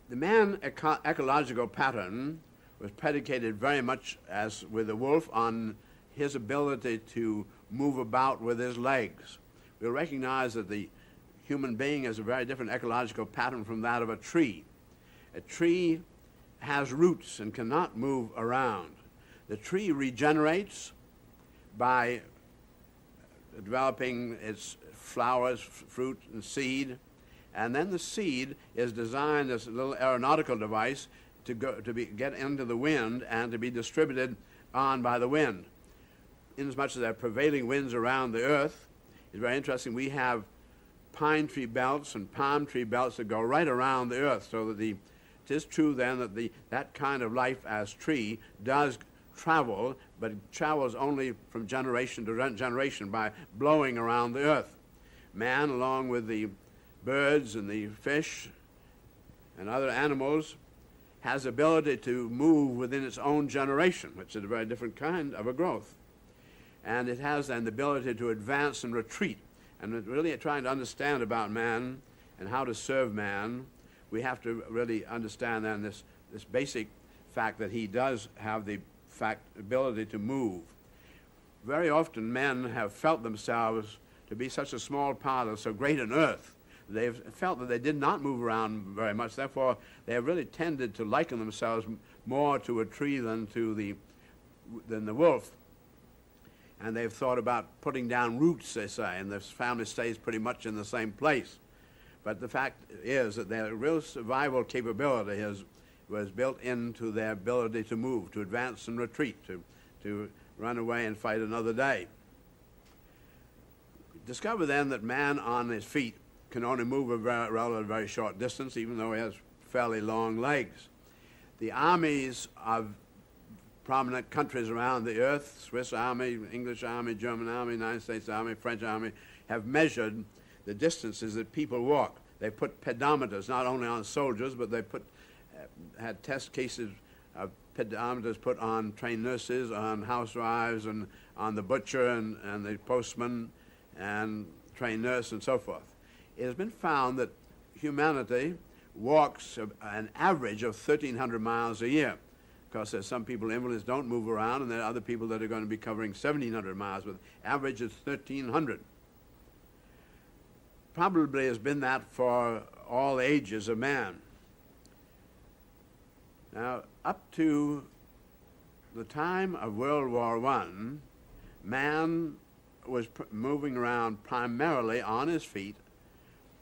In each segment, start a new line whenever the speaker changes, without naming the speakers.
The man ecological pattern was predicated very much, as with the wolf, on his ability to move about with his legs. We'll recognize that the human being has a very different ecological pattern from that of a tree. A tree has roots and cannot move around. The tree regenerates by developing its flowers, fruit, and seed, and then the seed is designed as a little aeronautical device to get into the wind and to be distributed on by the wind. Inasmuch as there are prevailing winds around the earth, it's very interesting. We have pine tree belts and palm tree belts that go right around the earth, so that it is true then that that kind of life as tree does travel, but it travels only from generation to generation by blowing around the earth. Man, along with the birds and the fish and other animals, has ability to move within its own generation, which is a very different kind of a growth. And it has then the ability to advance and retreat. And really trying to understand about man and how to serve man, we have to really understand then this basic fact that he does have the ability to move. Very often men have felt themselves to be such a small part of so great an earth. They've felt that they did not move around very much. Therefore, they have really tended to liken themselves more to a tree than the wolf. And they've thought about putting down roots, they say, and the family stays pretty much in the same place. But the fact is that their real survival capability was built into their ability to move, to advance and retreat, to run away and fight another day. Discover then that man on his feet can only move a very short distance, even though he has fairly long legs. The armies of prominent countries around the earth, Swiss Army, English Army, German Army, United States Army, French Army, have measured the distances that people walk. They put pedometers not only on soldiers, but they had test cases of pedometers put on trained nurses, on housewives, and on the butcher and the postman and trained nurse and so forth. It has been found that humanity walks an average of 1,300 miles a year. Of course, there's some people, invalids, don't move around, and there are other people that are going to be covering 1,700 miles, but average is 1,300. Probably has been that for all ages of man. Now, up to the time of World War I, man was moving around primarily on his feet,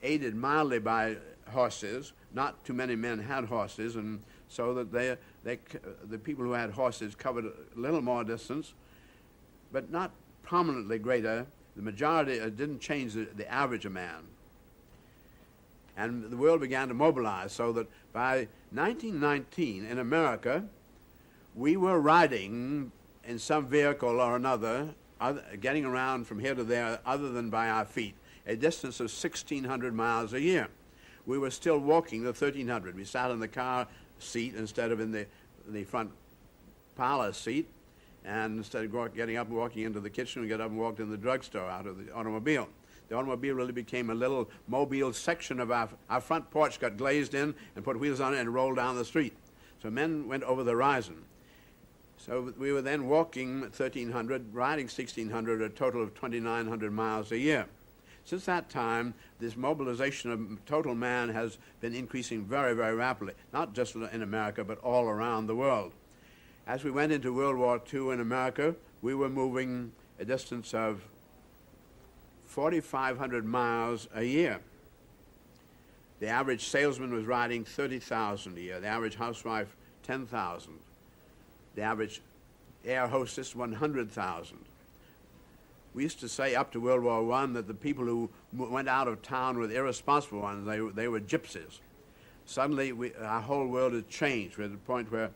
aided mildly by horses. Not too many men had horses, and so that the people who had horses covered a little more distance, but not prominently greater. The majority didn't change the average of man. And the world began to mobilize, so that by 1919 in America, we were riding in some vehicle or another, getting around from here to there other than by our feet, a distance of 1,600 miles a year. We were still walking the 1,300. We sat in the car seat instead of in the front parlor seat, and instead of getting up and walking into the kitchen, we got up and walked in the drugstore out of the automobile. The automobile really became a little mobile section of our front porch, got glazed in and put wheels on it and rolled down the street. So men went over the horizon. So we were then walking 1,300, riding 1,600, a total of 2,900 miles a year. Since that time, this mobilization of total man has been increasing very, very rapidly, not just in America, but all around the world. As we went into World War II in America, we were moving a distance of 4,500 miles a year. The average salesman was riding 30,000 a year, the average housewife 10,000, the average air hostess 100,000. We used to say up to World War I that the people who went out of town were the irresponsible ones. They were gypsies. Suddenly, our whole world has changed. We're at the point where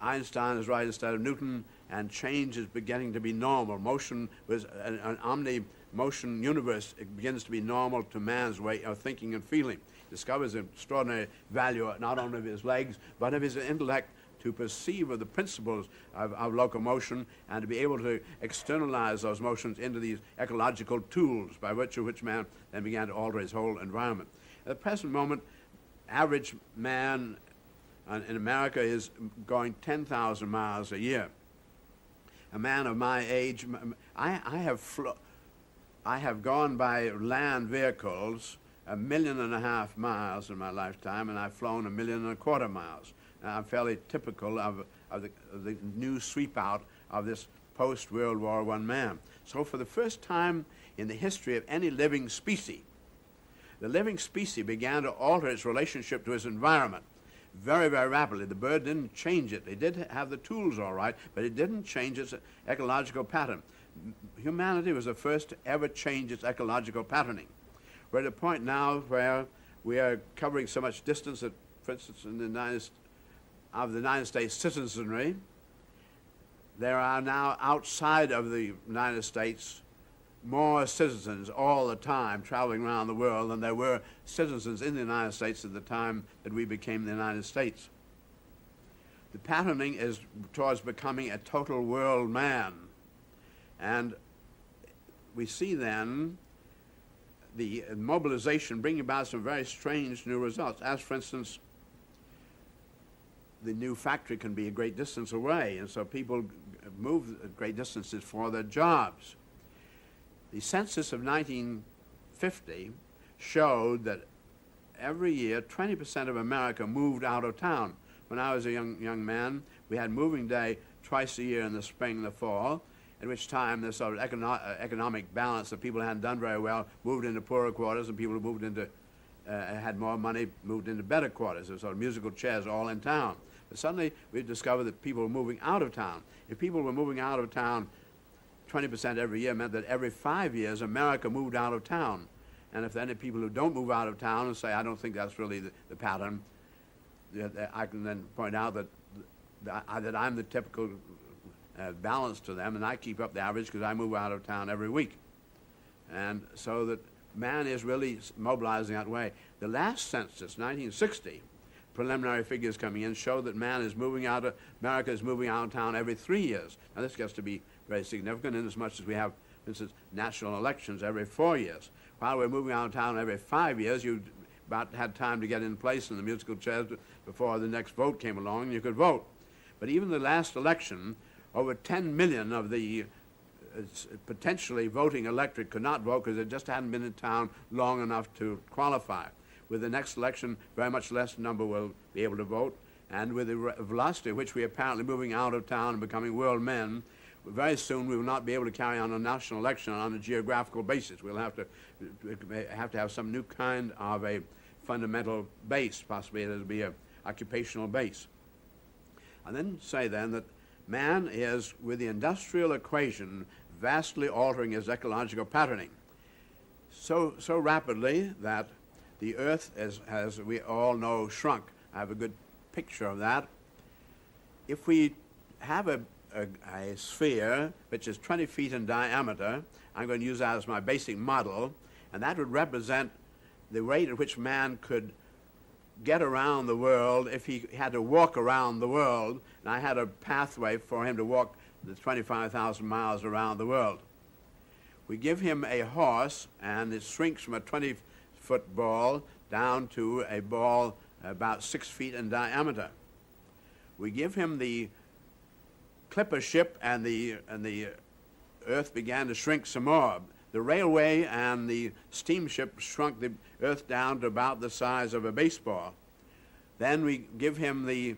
Einstein is right instead of Newton, and change is beginning to be normal. Motion was an omni-motion universe. It begins to be normal to man's way of thinking and feeling. Discovers an extraordinary value not only of his legs, but of his intellect, to perceive of the principles of locomotion and to be able to externalize those motions into these ecological tools by virtue of which man then began to alter his whole environment. At the present moment, average man in America is going 10,000 miles a year. A man of my age, I have gone by land vehicles 1.5 million miles in my lifetime, and I've flown 1.25 million miles. I'm fairly typical of the new sweep out of this post-World War I man. So for the first time in the history of any living species, the living species began to alter its relationship to its environment very, very rapidly. The bird didn't change it. It did have the tools all right, but it didn't change its ecological pattern. Humanity was the first to ever change its ecological patterning. We're at a point now where we are covering so much distance that, for instance, in the United States citizenry, there are now outside of the United States more citizens all the time traveling around the world than there were citizens in the United States at the time that we became the United States. The patterning is towards becoming a total world man. And we see then the mobilization bringing about some very strange new results. As, for instance, the new factory can be a great distance away, and so people move great distances for their jobs. The census of 1950 showed that every year 20% of America moved out of town. When I was a young man, we had moving day twice a year in the spring and the fall, at which time the sort of economic balance that people hadn't done very well moved into poorer quarters, and people who moved into had more money moved into better quarters. There were sort of musical chairs all in town. But suddenly we discovered that people were moving out of town. If people were moving out of town 20% every year, meant that every 5 years America moved out of town. And if there are any people who don't move out of town and say, I don't think that's really the pattern, I can then point out that I'm the typical balance to them, and I keep up the average because I move out of town every week. And so that man is really mobilizing that way. The last census, 1960, preliminary figures coming in show that America is moving out of town every 3 years. Now this gets to be very significant in as much as we have, for instance, national elections every 4 years. While we're moving out of town every 5 years, you about had time to get in place in the musical chairs before the next vote came along and you could vote. But even the last election, over 10 million of the potentially voting electorate could not vote because they just hadn't been in town long enough to qualify. With the next election, very much less number will be able to vote. And with the velocity at which we are apparently moving out of town and becoming world men, very soon we will not be able to carry on a national election on a geographical basis. We'll have to have some new kind of a fundamental base, possibly it'll be an occupational base. And then say then that man is, with the industrial equation, vastly altering his ecological patterning so rapidly that the earth is, as we all know, shrunk. I have a good picture of that. If we have a sphere which is 20 feet in diameter, I'm going to use that as my basic model, and that would represent the rate at which man could get around the world if he had to walk around the world, and I had a pathway for him to walk the 25,000 miles around the world. We give him a horse, and it shrinks from a 20-foot ball down to a ball about 6 feet in diameter. We give him the clipper ship, and the earth began to shrink some more. The railway and the steamship shrunk the earth down to about the size of a baseball. Then we give him the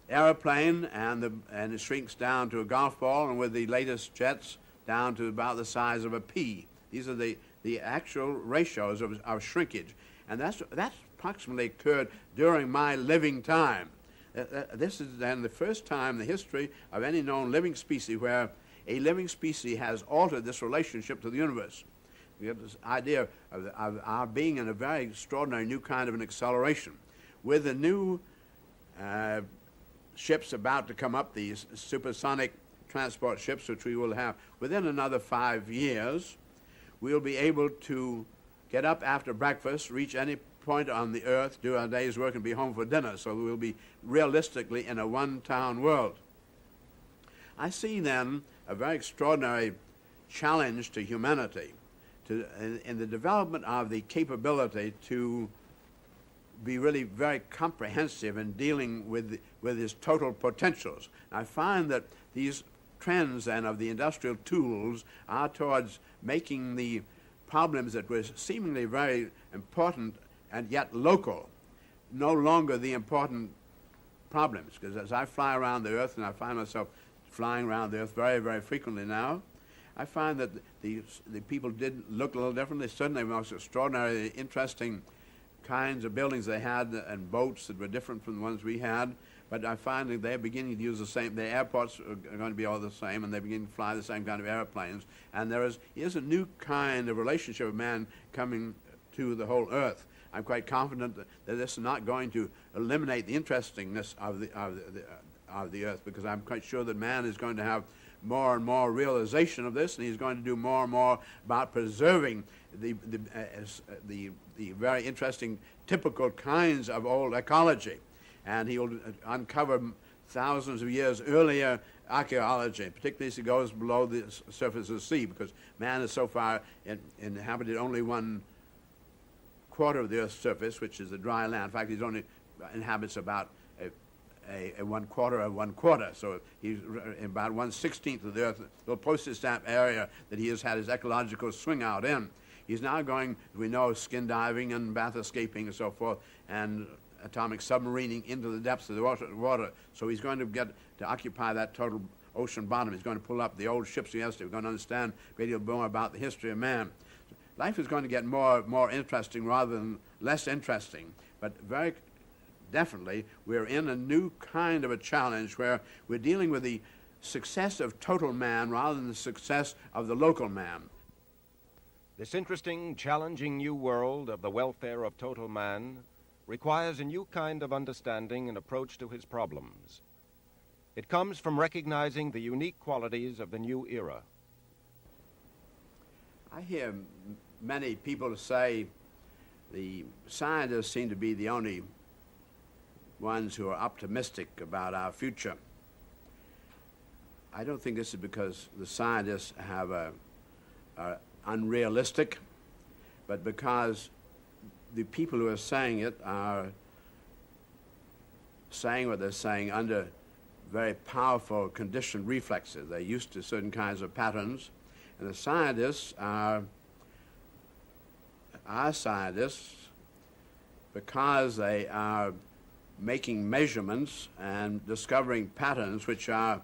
airplane, and it shrinks down to a golf ball, and with the latest jets down to about the size of a pea. These are the actual ratios of shrinkage, and that's approximately occurred during my living time. This is then the first time in the history of any known living species where a living species has altered this relationship to the universe. We have this idea of our being in a very extraordinary new kind of an acceleration. With the new ships about to come up, these supersonic transport ships, which we will have within another 5 years, we'll be able to get up after breakfast, reach any point on the earth, do our day's work, and be home for dinner. So we'll be realistically in a one-town world. I see then a very extraordinary challenge to humanity in the development of the capability to be really very comprehensive in dealing with his total potentials. I find that these trends then of the industrial tools are towards making the problems that were seemingly very important and yet local no longer the important problems. Because as I fly around the earth, and I find myself flying around the earth very, very frequently now, I find that the people did look a little differently. Certainly the most extraordinarily interesting kinds of buildings they had and boats that were different from the ones we had. But I find that they're beginning to use the same, the airports are going to be all the same, and they're beginning to fly the same kind of airplanes. And there is a new kind of relationship of man coming to the whole earth. I'm quite confident that this is not going to eliminate the interestingness of the earth, because I'm quite sure that man is going to have more and more realization of this, and he's going to do more and more about preserving the very interesting typical kinds of old ecology. And he'll uncover thousands of years earlier archaeology, particularly as he goes below the surface of the sea, because man has so far inhabited only 1/4 of the Earth's surface, which is the dry land. In fact, he only inhabits about a 1/4 of 1/4, so he's about 1/16 of the Earth, the little postage stamp area that he has had his ecological swing out in. He's now going, we know, skin diving and bathyscaping and so forth, and atomic submarining into the depths of the water. So he's going to get to occupy that total ocean bottom. He's going to pull up the old ships yesterday. We're going to understand a great deal more about the history of man. Life is going to get more interesting rather than less interesting, but very definitely we're in a new kind of a challenge where we're dealing with the success of total man rather than the success of the local man.
This interesting, challenging new world of the welfare of total man requires a new kind of understanding and approach to his problems. It comes from recognizing the unique qualities of the new era.
I hear many people say the scientists seem to be the only ones who are optimistic about our future. I don't think this is because the scientists are unrealistic, but because the people who are saying it are saying what they're saying under very powerful conditioned reflexes. They're used to certain kinds of patterns, and the scientists are scientists because they are making measurements and discovering patterns which are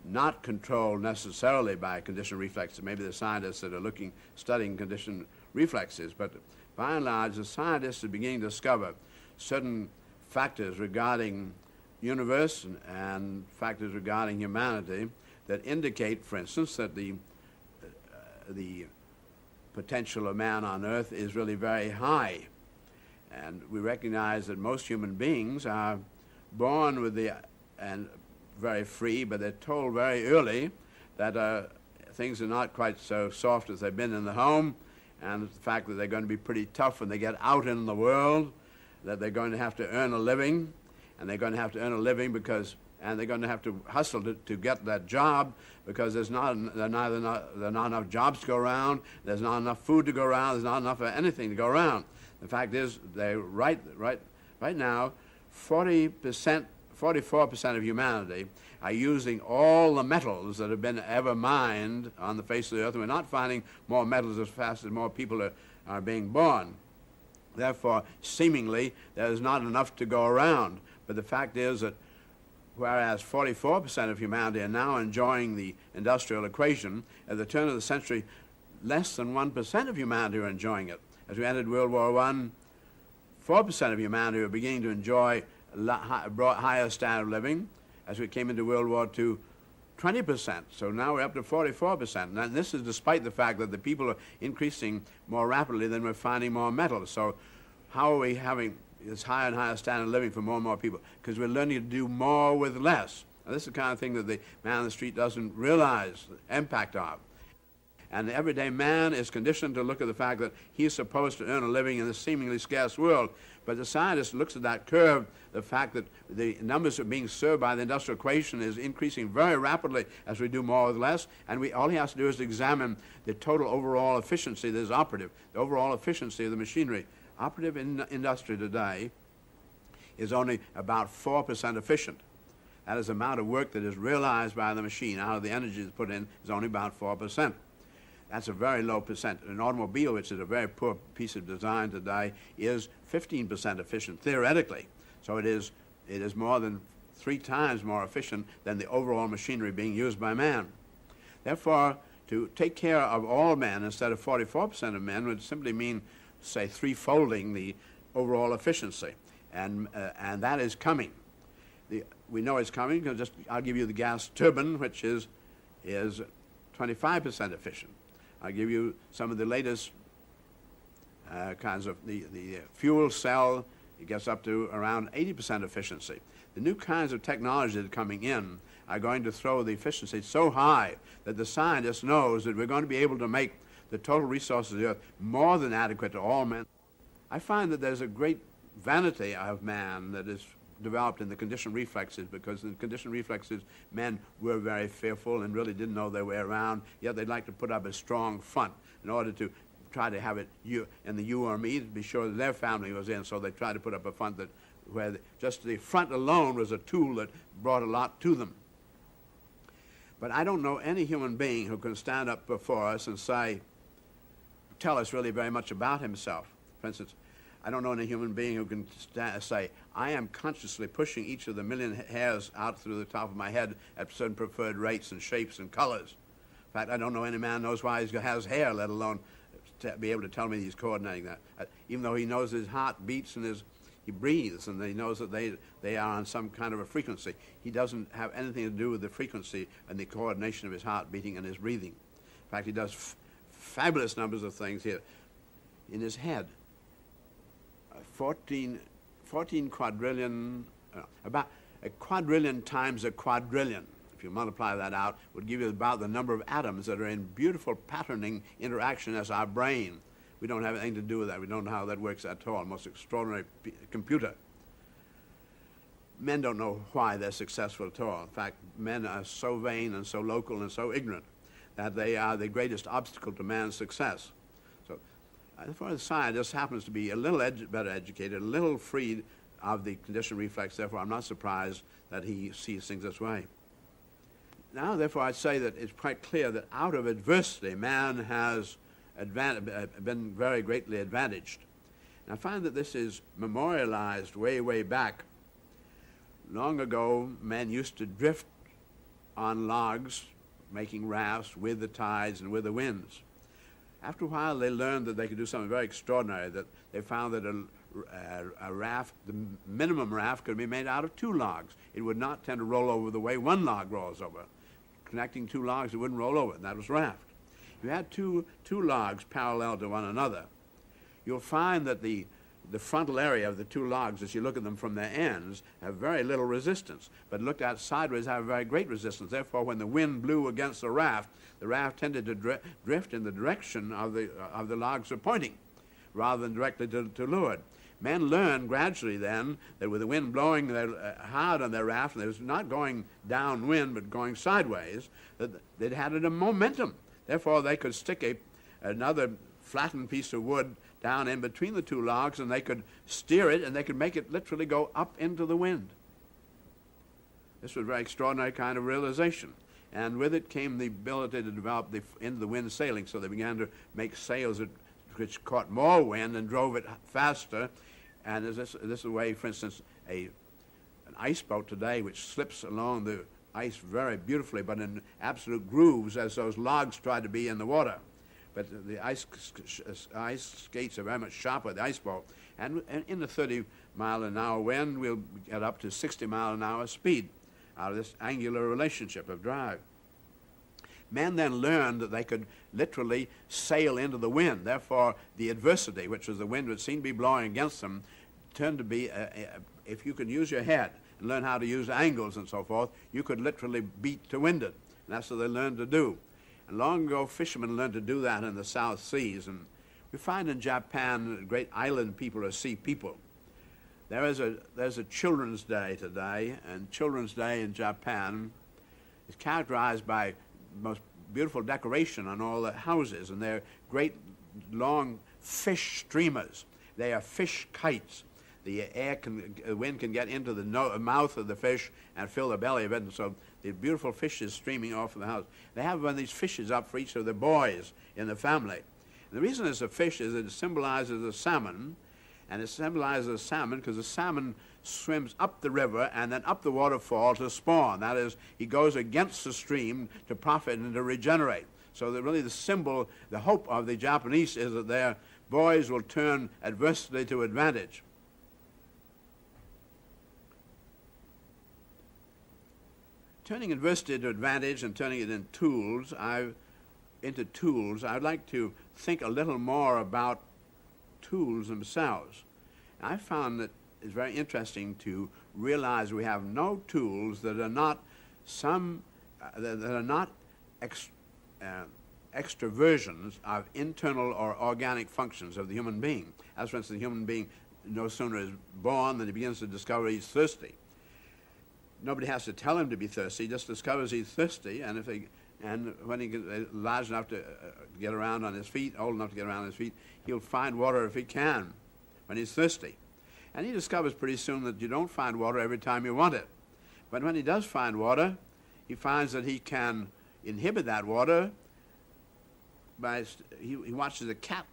not controlled necessarily by conditioned reflexes. Maybe the scientists that are studying conditioned reflexes, but by and large, the scientists are beginning to discover certain factors regarding universe and factors regarding humanity that indicate, for instance, that the potential of man on Earth is really very high. And we recognize that most human beings are born with and very free, but they're told very early that things are not quite so soft as they've been in the home, and the fact that they're going to be pretty tough when they get out in the world, that they're going to have to earn a living, and they're going to have to earn a living and they're going to have to hustle to get that job, because there are not enough jobs to go around, there's not enough food to go around, there's not enough of anything to go around. The fact is, right now, 44% of humanity are using all the metals that have been ever mined on the face of the earth, and we're not finding more metals as fast as more people are being born. Therefore, seemingly, there's not enough to go around. But the fact is that whereas 44% of humanity are now enjoying the industrial equation, at the turn of the century, less than 1% of humanity are enjoying it. As we entered World War I, 4% of humanity were beginning to enjoy higher standard of living. As we came into World War II, 20%. So now we're up to 44%. And this is despite the fact that the people are increasing more rapidly than we're finding more metals. So how are we having this higher and higher standard of living for more and more people? Because we're learning to do more with less. Now, this is the kind of thing that the man on the street doesn't realize the impact of. And the everyday man is conditioned to look at the fact that he's supposed to earn a living in this seemingly scarce world. But the scientist looks at that curve, the fact that the numbers are being served by the industrial equation is increasing very rapidly as we do more with less, and all he has to do is examine the total overall efficiency that is operative, the overall efficiency of the machinery. Operative in industry today is only about 4% efficient. That is the amount of work that is realized by the machine out of the energy that's put in is only about 4%. That's a very low percent. An automobile, which is a very poor piece of design today, is 15% efficient theoretically. So it is more than 3 times more efficient than the overall machinery being used by man. Therefore, to take care of all men instead of 44% of men would simply mean, say, threefolding the overall efficiency, and that is coming. We know it's coming because I'll give you the gas turbine, which is 25% efficient. I'll give you some of the latest kinds of the fuel cell. It gets up to around 80% efficiency. The new kinds of technology that are coming in are going to throw the efficiency so high that the scientist knows that we're going to be able to make the total resources of the earth more than adequate to all men. I find that there's a great vanity of man that is developed in the conditioned reflexes, because in conditioned reflexes men were very fearful and really didn't know their way around, yet they'd like to put up a strong front in order to try to have it in the you or me to be sure that their family was in, so they tried to put up a front that where just the front alone was a tool that brought a lot to them. But I don't know any human being who can stand up before us and tell us really very much about himself. For instance, I don't know any human being who can say, I am consciously pushing each of the million hairs out through the top of my head at certain preferred rates and shapes and colors. In fact, I don't know any man knows why he has hair, let alone to be able to tell me he's coordinating that. Even though he knows his heart beats and he breathes, and he knows that they are on some kind of a frequency. He doesn't have anything to do with the frequency and the coordination of his heart beating and his breathing. In fact, he does fabulous numbers of things here in his head. 14 quadrillion, about a quadrillion times a quadrillion, if you multiply that out, would give you about the number of atoms that are in beautiful patterning interaction as our brain. We don't have anything to do with that. We don't know how that works at all. Most extraordinary computer. Men don't know why they're successful at all. In fact, men are so vain and so local and so ignorant that they are the greatest obstacle to man's success. So, therefore, the scientist happens to be a little better educated, a little freed of the conditioned reflex. Therefore, I'm not surprised that he sees things this way. Now, therefore, I'd say that it's quite clear that out of adversity, man has been very greatly advantaged. And I find that this is memorialized way, way back. Long ago, men used to drift on logs, making rafts with the tides and with the winds. After a while, they learned that they could do something very extraordinary, that they found that a raft, the minimum raft, could be made out of 2 logs. It would not tend to roll over the way 1 log rolls over. Connecting 2 logs, it wouldn't roll over, and that was raft. If you had two logs parallel to one another, you'll find that the frontal area of the 2 logs, as you look at them from their ends, have very little resistance, but looked at sideways have very great resistance. Therefore, when the wind blew against the raft tended to drift in the direction of the logs are pointing, rather than directly to leeward. Men learned gradually then that with the wind blowing hard on their raft, and it was not going downwind but going sideways, that they'd had a momentum. Therefore, they could stick another flattened piece of wood down in between the 2 logs, and they could steer it, and they could make it literally go up into the wind. This was a very extraordinary kind of realization. And with it came the ability to develop into the wind sailing, so they began to make sails which caught more wind and drove it faster. And this is the way, for instance, an ice boat today, which slips along the ice very beautifully, but in absolute grooves as those logs try to be in the water. But the ice skates are very much sharper, the ice boat. And in the 30-mile-an-hour wind, we'll get up to 60-mile-an-hour speed out of this angular relationship of drive. Men then learned that they could literally sail into the wind. Therefore, the adversity, which was the wind would seem to be blowing against them, turned to be, if you could use your head and learn how to use angles and so forth, you could literally beat to windward. And that's what they learned to do. And long ago, fishermen learned to do that in the South Seas. And we find in Japan, great island people are sea people. There's a Children's Day today, and Children's Day in Japan is characterized by most beautiful decoration on all the houses, and they're great long fish streamers. They are fish kites. the wind can get into the mouth of the fish and fill the belly of it, and so the beautiful fish is streaming off of the house. They have one of these fishes up for each of the boys in the family. And the reason it's a fish is it symbolizes a salmon, and it symbolizes a salmon because the salmon swims up the river and then up the waterfall to spawn. That is, he goes against the stream to profit and to regenerate. So that really the symbol, the hope of the Japanese is that their boys will turn adversity to advantage. Turning adversity to advantage and turning it into tools, I'd like to think a little more about tools themselves. I found that it's very interesting to realize we have no tools that are not extroversions of internal or organic functions of the human being. As for instance, the human being no sooner is born than he begins to discover he's thirsty. Nobody has to tell him to be thirsty; he just discovers he's thirsty, and when he gets large enough to get around on his feet, old enough to get around on his feet, he'll find water if he can when he's thirsty. And he discovers pretty soon that you don't find water every time you want it. But when he does find water, he finds that he can inhibit that water by, he watches a cat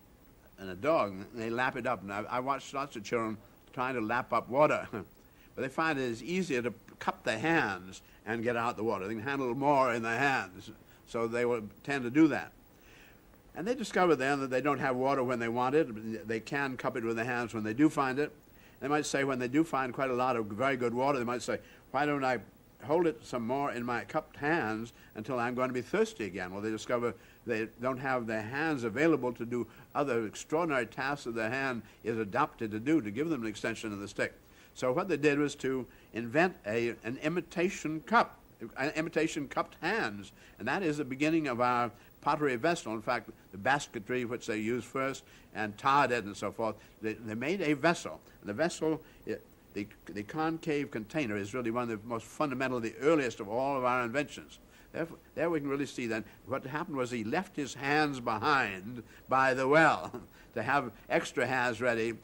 and a dog, and they lap it up. And I watched lots of children trying to lap up water. But they find it is easier to cup their hands and get out the water. They can handle more in their hands, so they will tend to do that. And they discover then that they don't have water when they want it. They can cup it with their hands when they do find it. They might say when they do find quite a lot of very good water, they might say, why don't I hold it some more in my cupped hands until I'm going to be thirsty again? Well, they discover they don't have their hands available to do other extraordinary tasks that their hand is adapted to do, to give them an extension of the stick. So what they did was to invent an imitation cup, imitation cupped hands, and that is the beginning of our pottery vessel. In fact, the basketry, which they used first, and tarred it and so forth, they made a vessel. And the vessel, the concave container is really one of the most fundamental, the earliest of all of our inventions. Therefore, there we can really see that what happened was he left his hands behind by the well to have extra hands ready.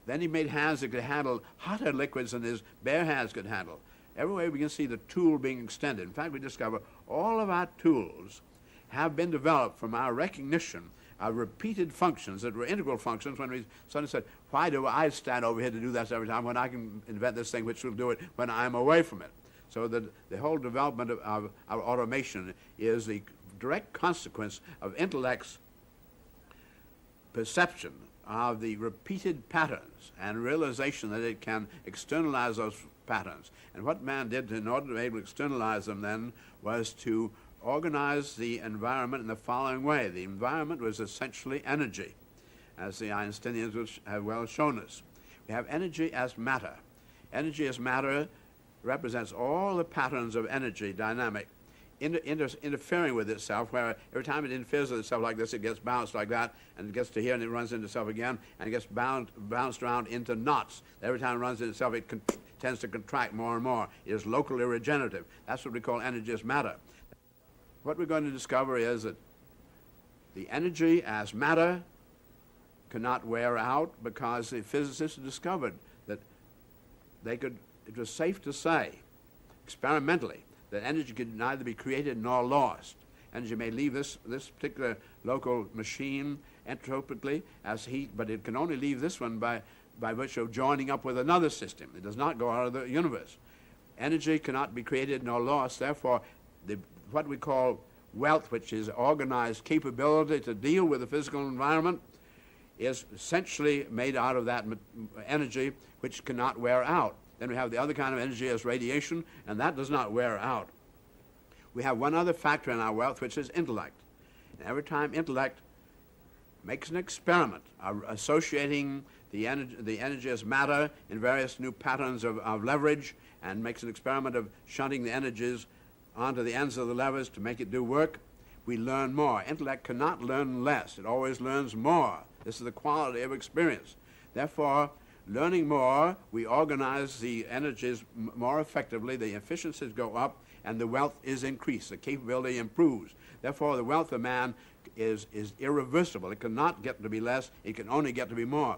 Then he made hands that could handle hotter liquids than his bare hands could handle. Everywhere we can see the tool being extended. In fact, we discover all of our tools have been developed from our recognition of repeated functions that were integral functions when we suddenly said, why do I stand over here to do this every time when I can invent this thing which will do it when I'm away from it? So that the whole development of our automation is the direct consequence of intellect's perception of the repeated patterns and realization that it can externalize those patterns. And what man did in order to be able to externalize them then was to organize the environment in the following way. The environment was essentially energy, as the Einsteinians have well shown us. We have energy as matter. Energy as matter represents all the patterns of energy dynamic interfering with itself, where every time it interferes with itself like this, it gets bounced like that, and it gets to here and it runs into itself again, and it gets bounced around into knots. Every time it runs into itself, it tends to contract more and more. It is locally regenerative. That's what we call energy as matter. What we're going to discover is that the energy as matter cannot wear out, because the physicists discovered that it was safe to say, experimentally, that energy could neither be created nor lost. Energy may leave this particular local machine entropically as heat, but it can only leave this one by virtue of joining up with another system. It does not go out of the universe. Energy cannot be created nor lost. Therefore, what we call wealth, which is organized capability to deal with the physical environment, is essentially made out of that energy which cannot wear out. Then we have the other kind of energy as radiation, and that does not wear out. We have one other factor in our wealth, which is intellect. And every time intellect makes an experiment of associating the energy as matter in various new patterns of leverage, and makes an experiment of shunting the energies onto the ends of the levers to make it do work, we learn more. Intellect cannot learn less. It always learns more. This is the quality of experience. Therefore, learning more, we organize the energies more effectively, the efficiencies go up, and the wealth is increased, the capability improves. Therefore, the wealth of man is irreversible. It cannot get to be less, it can only get to be more.